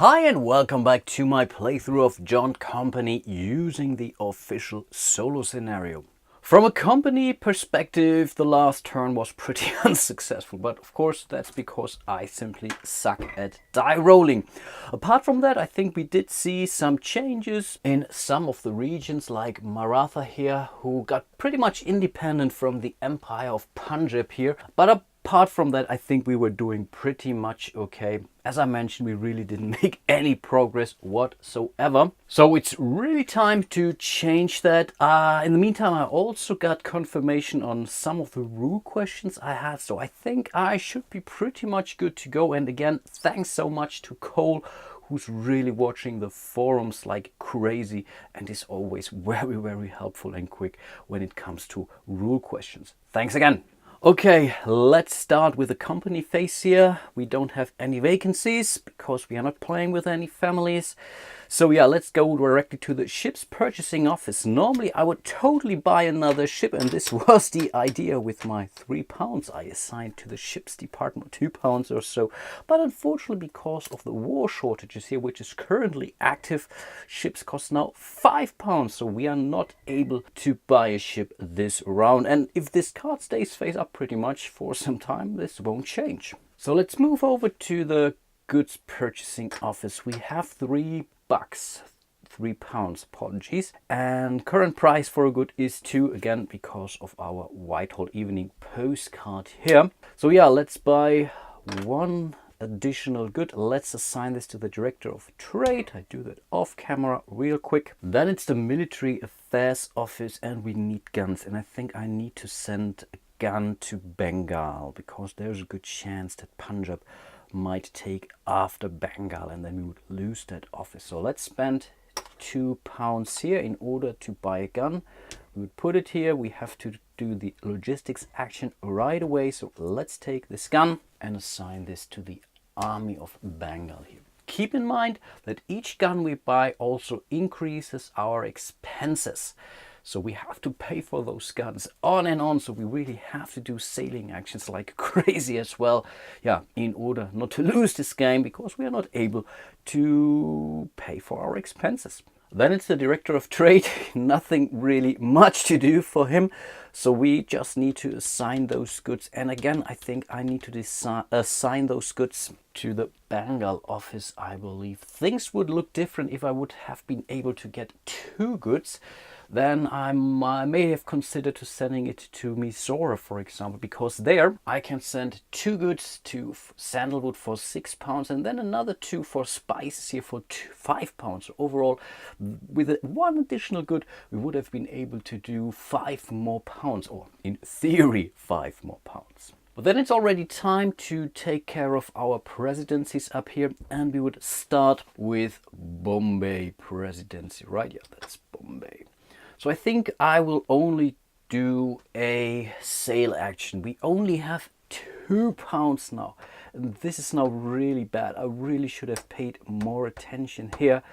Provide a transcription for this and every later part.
Hi and welcome back to my playthrough of John Company using the official solo scenario. From a company perspective, the last turn was pretty unsuccessful, but of course that's because I simply suck at die rolling. Apart from that, I think we did see some changes in some of the regions, like Maratha here, who got pretty much independent from the Empire of Punjab here. But apart from that, I think we were doing pretty much okay. As I mentioned, we really didn't make any progress whatsoever. So it's really time to change that. In the meantime, I also got confirmation on some of the rule questions I had. So I think I should be pretty much good to go. And again, thanks so much to Cole, who's really watching the forums like crazy and is always very helpful and quick when it comes to rule questions. Thanks again. Okay, let's start with the company phase here. We don't have any vacancies because we are not playing with any families. So yeah, let's go directly to the ship's purchasing office. Normally I would totally buy another ship, and this was the idea with my £3 I assigned to the ship's department, £2 or so. But unfortunately, because of the war shortages here, which is currently active, ships cost now £5. So we are not able to buy a ship this round. And if this card stays face up pretty much for some time, this won't change. So let's move over to the goods purchasing office. We have £3, £3, apologies, and current price for a good is 2, again because of our Whitehall Evening postcard here. So yeah, let's buy one additional good. Let's assign this to the Director of Trade. I do that off camera real quick. Then it's the Military Affairs office, and we need guns, and I think I need to send a gun to Bengal because there's a good chance that Punjab might take after Bengal, and then we would lose that office. So let's spend £2 here in order to buy a gun. We would put it here. We have to do the logistics action right away. So let's take this gun and assign this to the Army of Bengal here. Keep in mind that each gun we buy also increases our expenses. So we have to pay for those guns on and on. So we really have to do sailing actions like crazy as well. Yeah, in order not to lose this game, because we are not able to pay for our expenses. Then it's the Director of Trade. Nothing really much to do for him. So we just need to assign those goods. And again, I think I need to assign those goods to the Bengal office, I believe. Things would look different if I would have been able to get 2 goods. Then I may have considered to sending it to Mysore, for example, because there I can send 2 goods to Sandalwood for £6 and then another 2 for spices here for £5. So overall, with one additional good, we would have been able to do £5 more, or in theory, £5 more. But then it's already time to take care of our presidencies up here, and we would start with Bombay presidency, right? Yeah, that's Bombay. So I think I will only do a sale action. We only have £2 now. And this is now really bad. I really should have paid more attention here,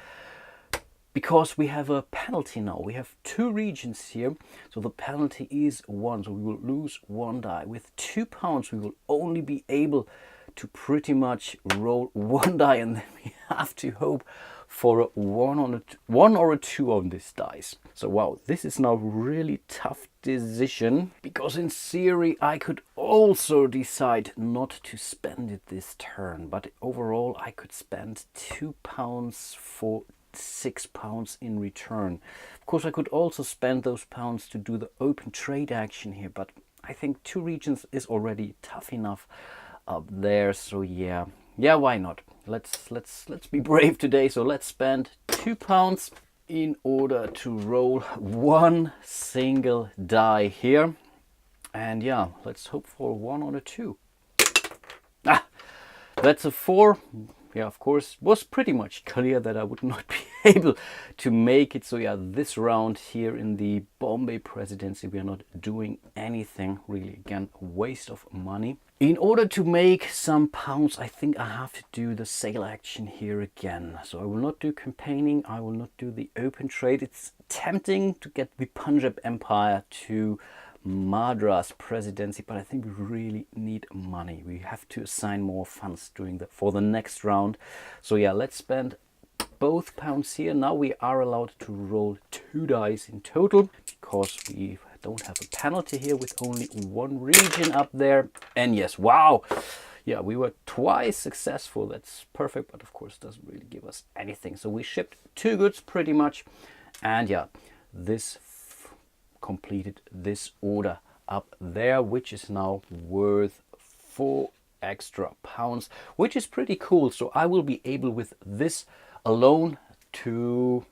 because we have a penalty now. We have 2 regions here. So the penalty is 1. So we will lose 1 die. With £2, we will only be able to pretty much roll 1 die, and then we have to hope for a 1 or a 2 on this dice. So wow, this is now really tough decision, because in theory I could also decide not to spend it this turn, but overall I could spend £2 for £6 in return. Of course, I could also spend those pounds to do the open trade action here, but I think 2 regions is already tough enough up there. So yeah, why not? Let's be brave today. So let's spend £2 in order to roll 1 single die here, and yeah, let's hope for a 1 or a 2. That's a 4. Yeah, of course, it was pretty much clear that I would not be able to make it. So yeah, this round here in the Bombay presidency, we are not doing anything really. Again, a waste of money. In order to make some pounds, I think I have to do the sale action here again. So I will not do campaigning. I will not do the open trade. It's tempting to get the Punjab Empire to Madras presidency, but I think we really need money. We have to assign more funds for the next round. So yeah, let's spend both pounds here. Now we are allowed to roll 2 dice in total because we don't have a penalty here with only one region up there. And yes, wow, yeah, we were twice successful. That's perfect, but of course doesn't really give us anything. So we shipped 2 goods pretty much, and yeah, this completed this order up there, which is now worth 4 extra pounds, which is pretty cool. So I will be able with this alone to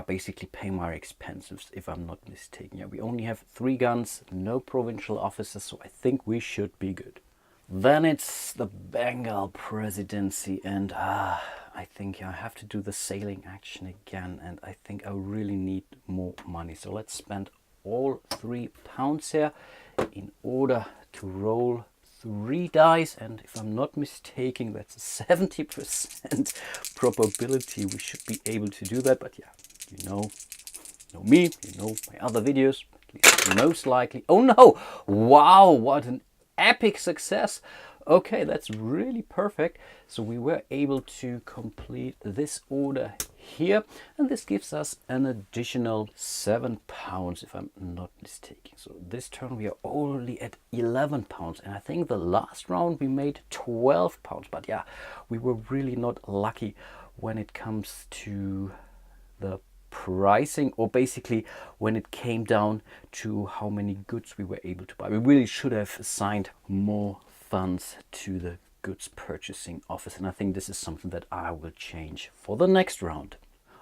basically pay my expenses, if I'm not mistaken. Yeah, we only have 3 guns, no provincial officers, so I think we should be good. Then it's the Bengal presidency, and I think I have to do the sailing action again, and I think I really need more money. So let's spend all 3 pounds here in order to roll 3 dice, and if I'm not mistaken, that's a 70% probability we should be able to do that. But yeah, you know me, you know my other videos, at least most likely. Oh no, wow, what an epic success. Okay, that's really perfect. So we were able to complete this order here, and this gives us an additional 7 pounds, if I'm not mistaken. So this turn we are only at 11 pounds, and I think the last round we made 12 pounds. But yeah, we were really not lucky when it comes to the pricing, or basically when it came down to how many goods we were able to buy. We really should have assigned more funds to the goods purchasing office, and I think this is something that I will change for the next round.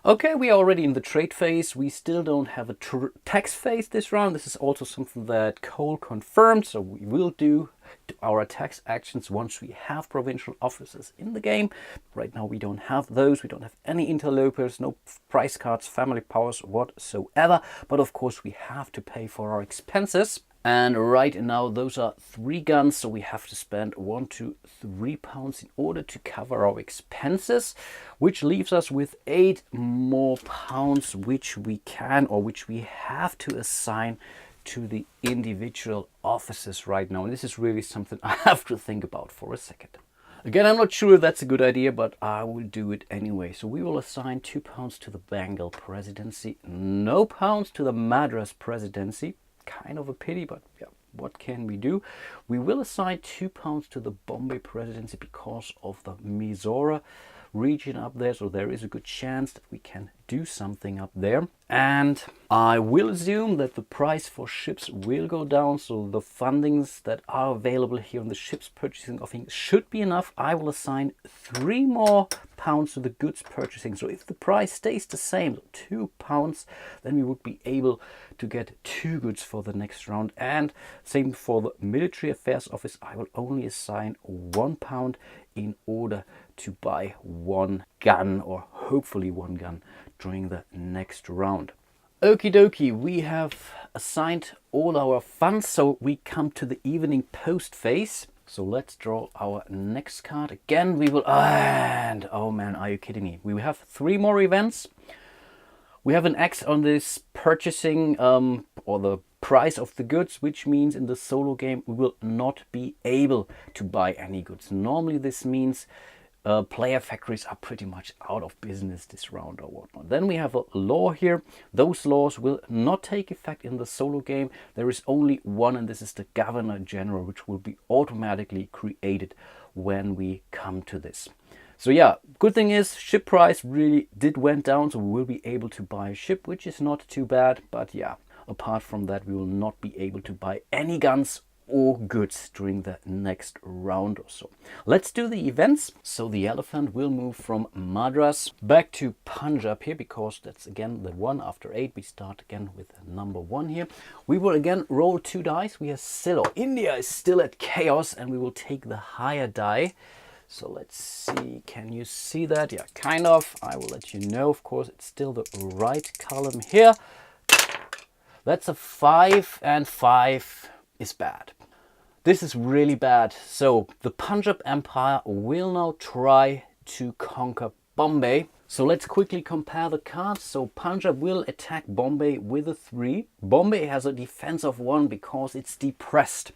Okay, we are already in the trade phase. We still don't have a tax phase this round. This is also something that Cole confirmed, so we will do our tax actions once we have provincial officers in the game. Right now we don't have those. We don't have any interlopers, no price cards, family powers whatsoever. But of course we have to pay for our expenses. And right now those are 3 guns, so we have to spend 1 to 3 pounds in order to cover our expenses, which leaves us with 8 more pounds, which we can, or which we have to assign to the individual offices right now. And this is really something I have to think about for a second. Again, I'm not sure if that's a good idea, but I will do it anyway. So we will assign 2 pounds to the Bengal presidency, no pounds to the Madras presidency. Kind of a pity, but yeah, what can we do? We will assign 2 pounds to the Bombay presidency because of the Mysore region up there, so there is a good chance that we can do something up there. And I will assume that the price for ships will go down, so the fundings that are available here on the ships purchasing office should be enough. I will assign 3 more pounds to the goods purchasing. So if the price stays the same, so 2 pounds, then we would be able to get 2 goods for the next round. And same for the military affairs office. I will only assign 1 pound in order to buy 1 gun, or hopefully 1 gun, during the next round. Okie dokie, we have assigned all our funds, so we come to the evening post phase. So let's draw our next card. Again, we will, and oh man, are you kidding me? We have 3 more events. We have an X on this purchasing or the price of the goods, which means in the solo game we will not be able to buy any goods. Normally this means player factories are pretty much out of business this round or whatnot. Then we have a law here. Those laws will not take effect in the solo game. There is only one, and this is the Governor General, which will be automatically created when we come to this. So yeah, good thing is ship price really went down, so we will be able to buy a ship, which is not too bad. But yeah, apart from that, we will not be able to buy any guns or goods during the next round or so. Let's do the events. So the elephant will move from Madras back to Punjab here, because that's again the 1 after 8. We start again with number 1 here. We will again roll 2 dice. We are still, or India is still at chaos, and we will take the higher die. So let's see, can you see that? Yeah, kind of. I will let you know, of course, it's still the right column here. That's a 5, and 5 is bad. This is really bad. So the Punjab Empire will now try to conquer Bombay. So let's quickly compare the cards. So Punjab will attack Bombay with a 3. Bombay has a defense of 1 because it's depressed.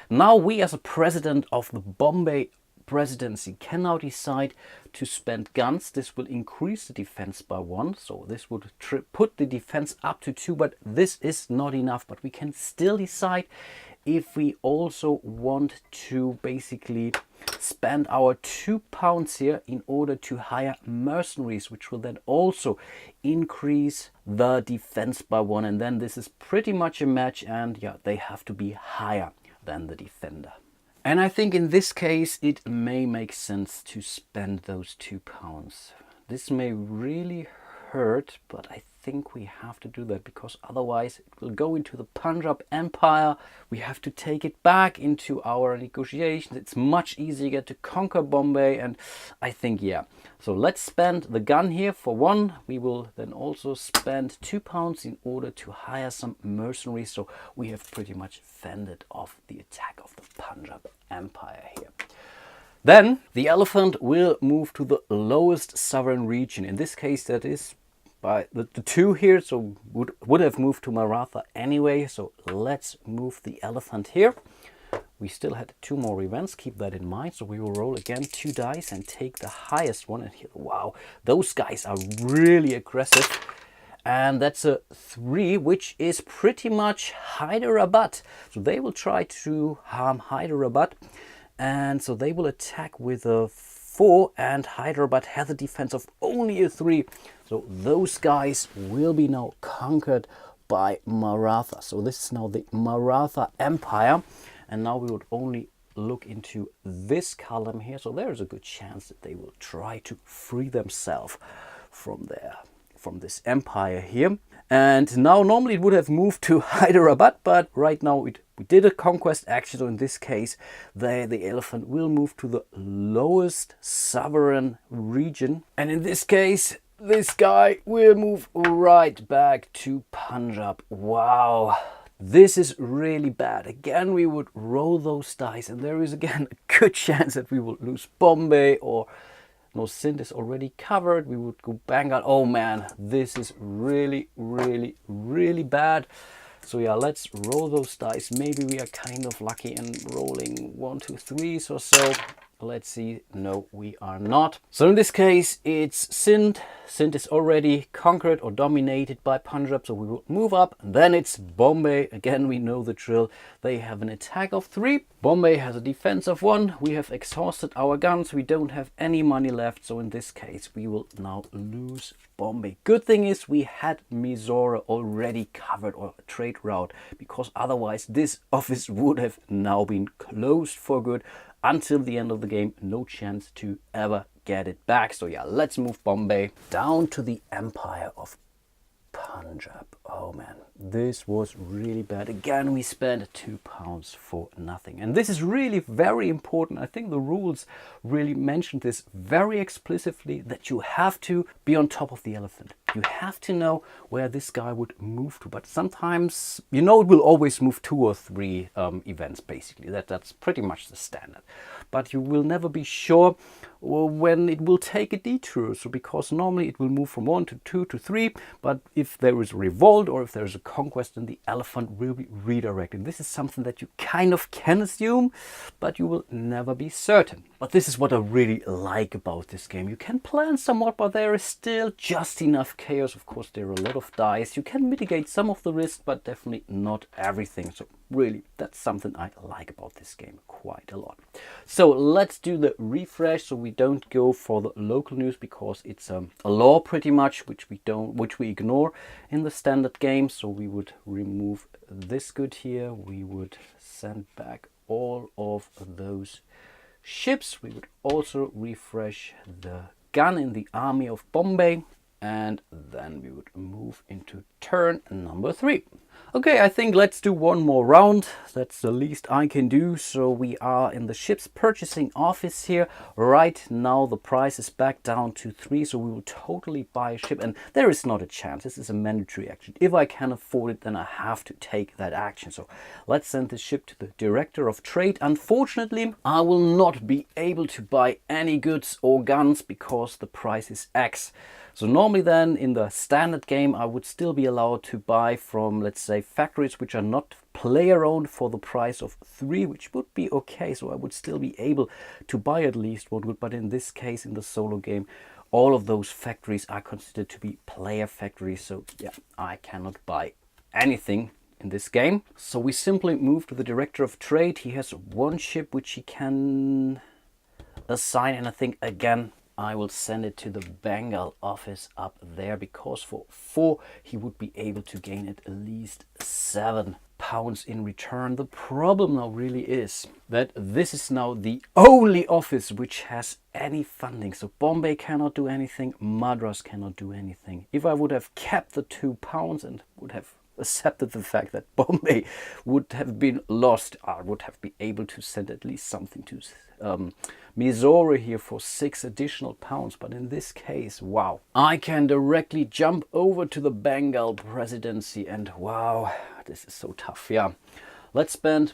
Now we as a president of the Bombay presidency can now decide to spend guns. This will increase the defense by 1. So this would put the defense up to 2, but this is not enough. But we can still decide if we also want to basically spend our £2 here in order to hire mercenaries, which will then also increase the defense by 1. And then this is pretty much a match, and yeah, they have to be higher than the defender. And I think in this case it may make sense to spend those £2. This may really hurt, but I think we have to do that because otherwise it will go into the Punjab Empire. We have to take it back into our negotiations. It's much easier to conquer Bombay, and I think, yeah. So let's spend the gun here for 1. We will then also spend £2 in order to hire some mercenaries. So we have pretty much fended off the attack of the Punjab Empire here. Then the elephant will move to the lowest sovereign region. In this case, that is by the 2 here, so would have moved to Maratha anyway. So let's move the elephant here. We still had 2 more events, keep that in mind. So we will roll again 2 dice and take the highest one. And here, wow, those guys are really aggressive. And that's a 3, which is pretty much Hyderabad. So they will try to harm Hyderabad. And so they will attack with a 4, and Hyderabad has a defense of only a 3. So those guys will be now conquered by Maratha. So this is now the Maratha Empire. And now we would only look into this column here. So there's a good chance that they will try to free themselves from this empire here. And now normally it would have moved to Hyderabad, but right now we did a conquest action. So in this case, the elephant will move to the lowest sovereign region. And in this case, this guy will move right back to Punjab. Wow. This is really bad. Again, we would roll those dice, and there is again a good chance that we will lose Bombay, or no, Sindh is already covered. We would go Bengal. Oh man, this is really, really, really bad. So yeah, let's roll those dice. Maybe we are kind of lucky and rolling 1, 2, 3s or so. Let's see. No, we are not. So in this case, it's Sindh. Sindh is already conquered or dominated by Punjab, so we will move up. And then it's Bombay. Again, we know the drill. They have an attack of 3. Bombay has a defense of 1. We have exhausted our guns. We don't have any money left. So in this case, we will now lose Bombay. Good thing is we had Mysore already covered, or a trade route, because otherwise this office would have now been closed for good. Until the end of the game, no chance to ever get it back. So yeah, let's move Bombay down to the Empire of Punjab. Oh man, this was really bad. Again, we spent £2 for nothing. And this is really very important. I think the rules really mention this very explicitly, that you have to be on top of the elephant. You have to know where this guy would move to. But sometimes, you know, it will always move 2 or 3 events, basically. That's pretty much the standard. But you will never be sure when it will take a detour. So because normally it will move from 1 to 2 to 3. But if there is a revolt or if there is a conquest, then the elephant will be redirected. This is something that you kind of can assume, but you will never be certain. But this is what I really like about this game. You can plan somewhat, but there is still just enough chaos. Of course, there are a lot of dice. You can mitigate some of the risk, but definitely not everything. So really, that's something I like about this game quite a lot. So let's do the refresh, so we don't go for the local news, because it's a law pretty much, which we ignore in the standard game. So we would remove this good here. We would send back all of those ships. We would also refresh the gun in the army of Bombay. and then we would move into turn number 3. Okay, I think let's do one more round. That's the least I can do. So we are in the ships purchasing office here. Right now the price is back down to 3, so we will totally buy a ship, and there is not a chance. This is a mandatory action. If I can afford it, then I have to take that action. So let's send the ship to the Director of Trade. Unfortunately, I will not be able to buy any goods or guns because the price is X. So normally then in the standard game I would still be allowed to buy from, let's say, factories which are not player owned for the price of 3, which would be okay. So I would still be able to buy at least one good, but in this case, in the solo game, all of those factories are considered to be player factories. So yeah, I cannot buy anything in this game. So we simply move to the Director of Trade. He has one ship which he can assign, and I think again I will send it to the Bengal office up there, because for 4 he would be able to gain at least 7 pounds in return. The problem now really is that this is now the only office which has any funding. So Bombay cannot do anything, Madras cannot do anything. If I would have kept the 2 pounds and would have accepted the fact that Bombay would have been lost, I would have been able to send at least something to Mysore here for 6 additional pounds. But in this case, wow, I can directly jump over to the Bengal presidency, and wow, this is so tough. Yeah, let's spend,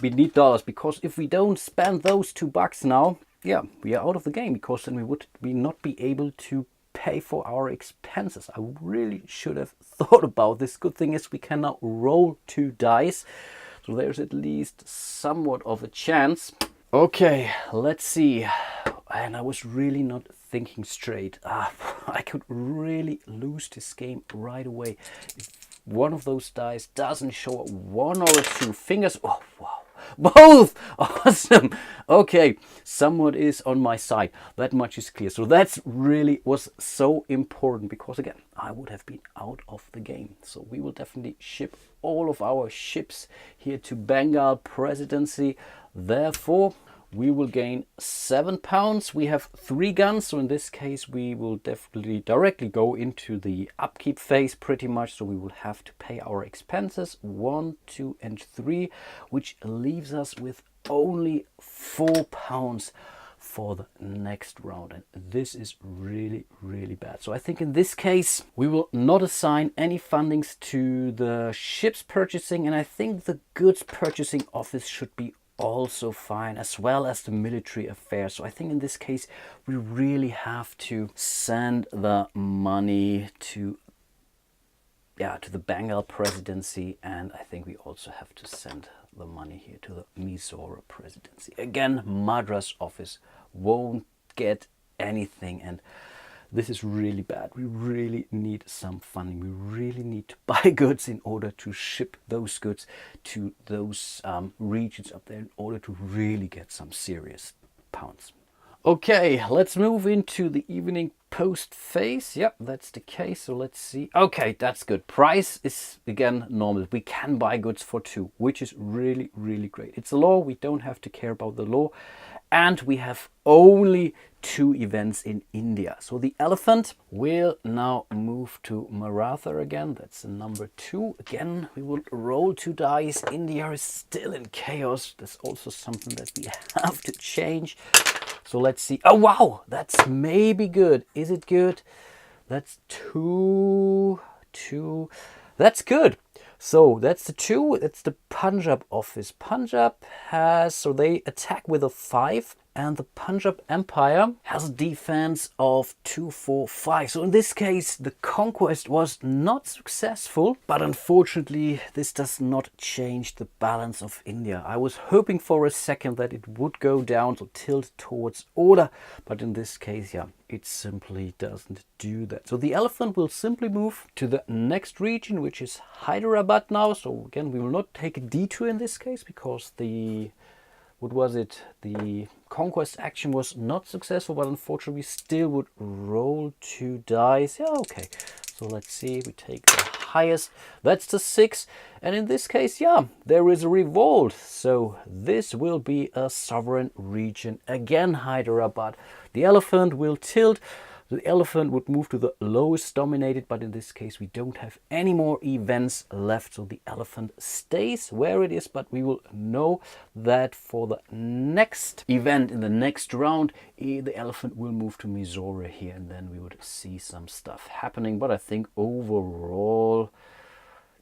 we need dollars, because if we don't spend those $2 now, yeah, we are out of the game, because then we would not be able to pay for our expenses. I really should have thought about this. Good thing is we can now roll 2 dice, so there's at least somewhat of a chance. Okay, let's see. And I was really not thinking straight. I could really lose this game right away if one of those dice doesn't show a 1 or a 2. Fingers, oh wow, both! Awesome. Okay, someone is on my side. That much is clear. So that's really was so important, because again, I would have been out of the game. So we will definitely ship all of our ships here to Bengal presidency. Therefore, we will gain 7 pounds. We have 3 guns, so in this case we will definitely directly go into the upkeep phase pretty much. So we will have to pay our expenses 1, 2 and 3, which leaves us with only 4 pounds for the next round, and this is really bad. So I think in this case we will not assign any fundings to the ships purchasing, and I think the goods purchasing office should be also fine, as well as the military affairs. So I think in this case we really have to send the money to the Bengal presidency, and I think we also have to send the money here to the Mysore presidency. Again, Madras office won't get anything, and this is really bad. We really need some funding. We really need to buy goods in order to ship those goods to those regions up there in order to really get some serious pounds. Okay, let's move into the evening post phase. Yep, that's the case. So let's see. Okay, that's good. Price is again normal. We can buy goods for 2, which is really great. It's a law. We don't have to care about the law. And we have only 2 events in India. So the elephant will now move to Maratha again. That's the number 2. Again, we will roll 2 dice. India is still in chaos. That's also something that we have to change. So let's see. Oh, wow. That's maybe good. Is it good? That's 2. That's good. So that's the 2. It's the Punjab office. Punjab has, so they attack with a 5, and the Punjab Empire has a defense of 2, 4, 5. So in this case, the conquest was not successful, but unfortunately, this does not change the balance of India. I was hoping for a second that it would go down to tilt towards order, but in this case, yeah, it simply doesn't do that. So the elephant will simply move to the next region, which is Hyderabad now. So again, we will not take a detour in this case, because the the conquest action was not successful, but unfortunately we still would roll 2 dice. Yeah, okay. So let's see, we take the highest, that's the 6. And in this case, yeah, there is a revolt. So this will be a sovereign region. Again, Hyderabad. The elephant will tilt. The elephant would move to the lowest dominated, but in this case we don't have any more events left, so the elephant stays where it is. But we will know that for the next event in the next round, the elephant will move to Missouri here, and then we would see some stuff happening. But I think overall,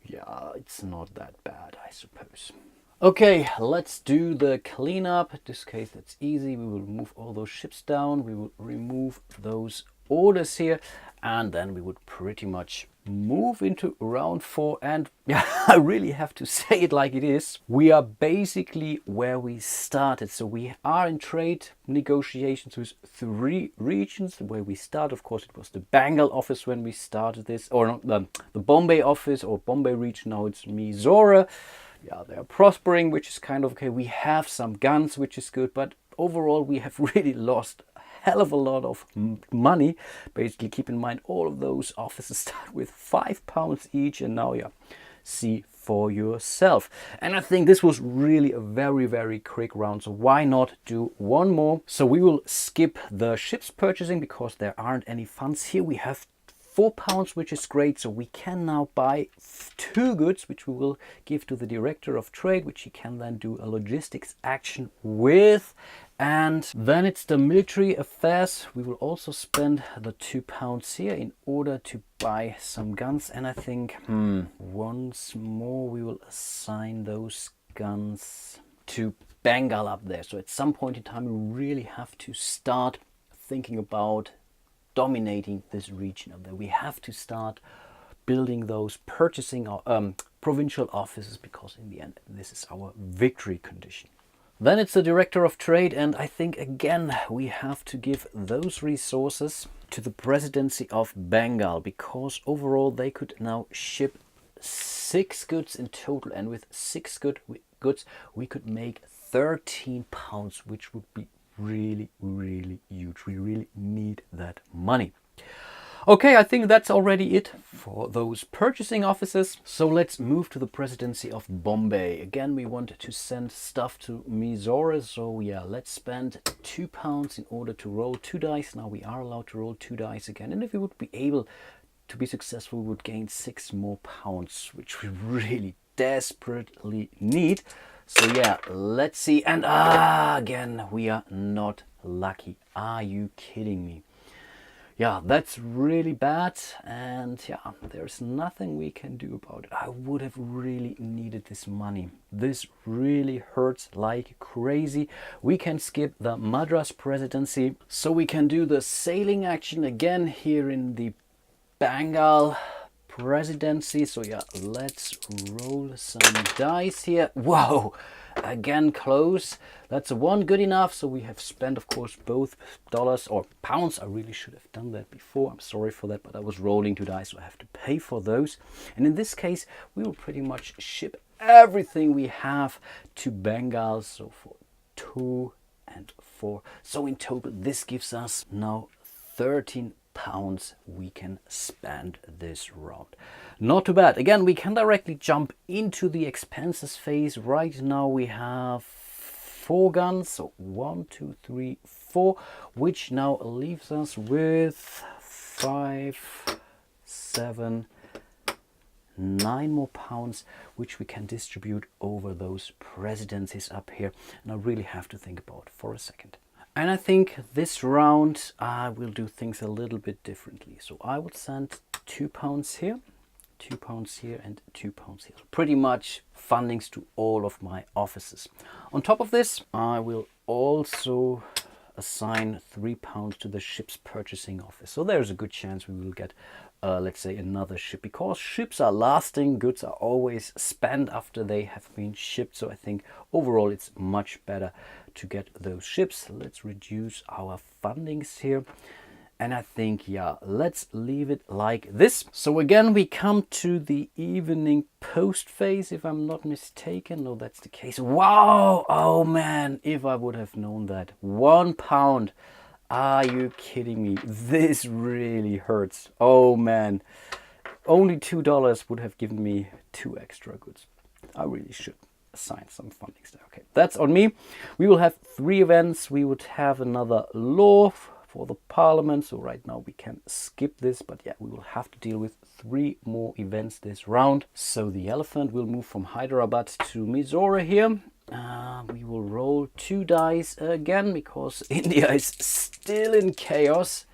yeah, it's not that bad, I suppose. Okay, let's do the cleanup. In this case, that's easy. We will move all those ships down. We will remove those orders here. And then we would pretty much move into round 4. And yeah, I really have to say it like it is. We are basically where we started. So we are in trade negotiations with 3 regions. Where we start, of course, it was the Bengal office when we started this. Or not, the Bombay office or Bombay region. Now it's Mysore. Yeah, they're prospering, which is kind of okay. We have some guns, which is good, but overall we have really lost a hell of a lot of money. Basically, keep in mind all of those offices start with £5 each, and now, yeah, see for yourself. And I think this was really a very, very quick round, so why not do one more? So we will skip the ships purchasing because there aren't any funds here. We have £4, which is great, so we can now buy 2 goods, which we will give to the director of trade, which he can then do a logistics action with. And then it's the military affairs. We will also spend the £2 here in order to buy some guns. And I think once more we will assign those guns to Bengal up there. So at some point in time we really have to start thinking about dominating this region up there. We have to start building those purchasing provincial offices, because in the end this is our victory condition. Then it's the director of trade, and I think again we have to give those resources to the presidency of Bengal, because overall they could now ship 6 goods in total, and with 6 goods we could make £13, which would be really, really huge. We really need that money. Okay, I think that's already it for those purchasing offices. So let's move to the presidency of Bombay. Again, we want to send stuff to Mysore. So yeah, let's spend £2 in order to roll 2 dice. Now we are allowed to roll 2 dice again. And if we would be able to be successful, we would gain 6 more pounds, which we really desperately need. So yeah, let's see. And again, we are not lucky. Are you kidding me? Yeah, that's really bad. And yeah, there's nothing we can do about it. I would have really needed this money. This really hurts like crazy. We can skip the Madras presidency. So we can do the sailing action again here in the Bengal presidency. So yeah, let's roll some dice here. Whoa, again close. That's a 1, good enough. So we have spent, of course, both dollars or pounds. I really should have done that before. I'm sorry for that, but I was rolling 2 dice, so I have to pay for those. And in this case, we will pretty much ship everything we have to Bengal. So for 2 and 4. So in total, this gives us now £13 we can spend this round. Not too bad. Again, we can directly jump into the expenses phase. Right now we have 4 guns, so 1, 2, 3, 4, which now leaves us with 5, 7, 9 more pounds, which we can distribute over those presidencies up here. And I really have to think about it for a second. And I think this round I will do things a little bit differently. So I will send £2 here, £2 here, and £2 here. So pretty much fundings to all of my offices. On top of this, I will also assign £3 to the ship's purchasing office. So there's a good chance we will get, let's say, another ship, because ships are lasting. Goods are always spent after they have been shipped. So I think overall it's much better to get those ships. Let's reduce our fundings here. And I think, yeah, let's leave it like this. So again, we come to the evening post phase, if I'm not mistaken. No, that's the case. Wow! Oh man, if I would have known that. £1. Are you kidding me? This really hurts. Oh man. Only $2 would have given me 2 extra goods. I really should assign some fundings there. Okay, that's on me. We will have 3 events. We would have another law for the parliament, so right now we can skip this, but yeah, we will have to deal with 3 more events this round. So the elephant will move from Hyderabad to Mysore here. We will roll 2 dice again because India is still in chaos.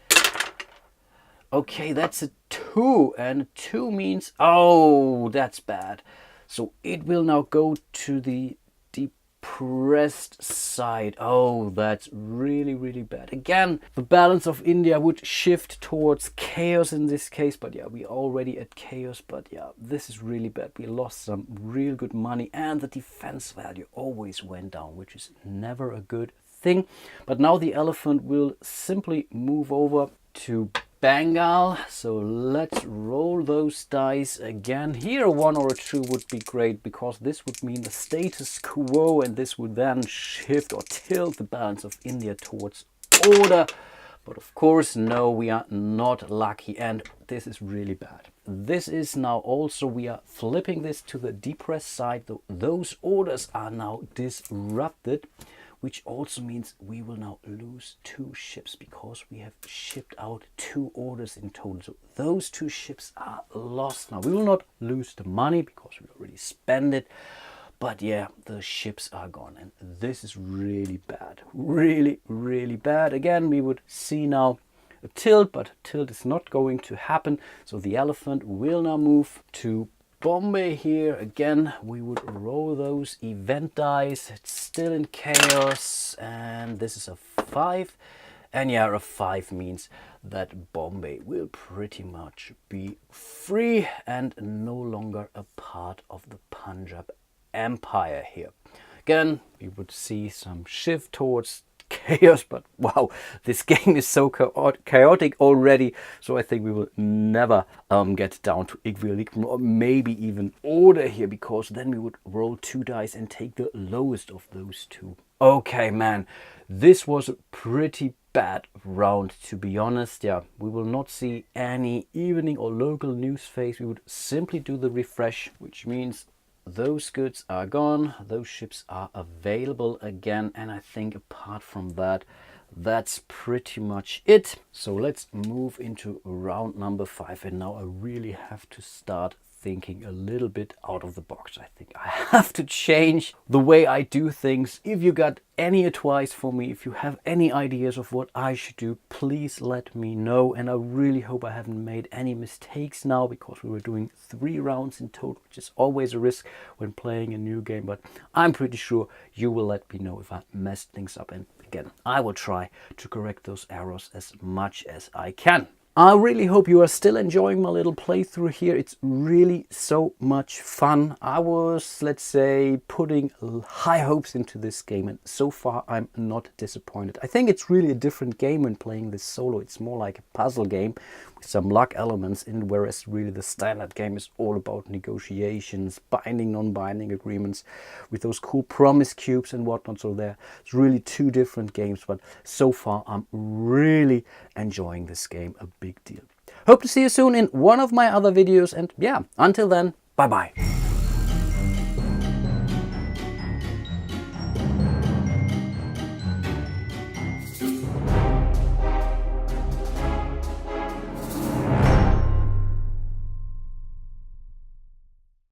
Okay, that's a 2, and 2 means, oh, that's bad. So it will now go to the depressed side. Oh, that's really, really bad. Again, the balance of India would shift towards chaos in this case, but yeah, we're already at chaos, but yeah, this is really bad. We lost some real good money, and the defense value always went down, which is never a good thing. But now the elephant will simply move over to Bengal. So let's roll those dice again. Here a 1 or a 2 would be great, because this would mean the status quo, and this would then shift or tilt the balance of India towards order. But of course, no, we are not lucky, and this is really bad. This is now also, we are flipping this to the depressed side. Those orders are now disrupted, which also means we will now lose 2 ships because we have shipped out 2 orders in total. So those 2 ships are lost now. We will not lose the money because we already spent it. But yeah, the ships are gone, and this is really bad. Really, really bad. Again, we would see now a tilt, but tilt is not going to happen. So the elephant will now move to Bombay here. Again, we would roll those event dice. It's still in chaos, and this is a 5. And yeah, a 5 means that Bombay will pretty much be free and no longer a part of the Punjab Empire here. Again, we would see some shift towards chaos, but wow, this game is so chaotic already, so I think we will never get down to equilibrium or maybe even order here, because then we would roll 2 dice and take the lowest of those 2. Okay, man, this was a pretty bad round, to be honest. Yeah, we will not see any evening or local news phase. We would simply do the refresh, which means those goods are gone, those ships are available again, and I think apart from that, that's pretty much it. So let's move into round number 5, and now I really have to start thinking a little bit out of the box. I think I have to change the way I do things. If you got any advice for me, if you have any ideas of what I should do, please let me know. And I really hope I haven't made any mistakes now, because we were doing 3 rounds in total, which is always a risk when playing a new game. But I'm pretty sure you will let me know if I messed things up. And again, I will try to correct those errors as much as I can. I really hope you are still enjoying my little playthrough here. It's really so much fun. I was, let's say, putting high hopes into this game, and so far I'm not disappointed. I think it's really a different game when playing this solo. It's more like a puzzle game with some luck elements in, whereas really the standard game is all about negotiations, binding, non-binding agreements with those cool promise cubes and whatnot. So it's really 2 different games, but so far I'm really enjoying this game a big deal. Hope to see you soon in one of my other videos, and yeah, until then, bye bye.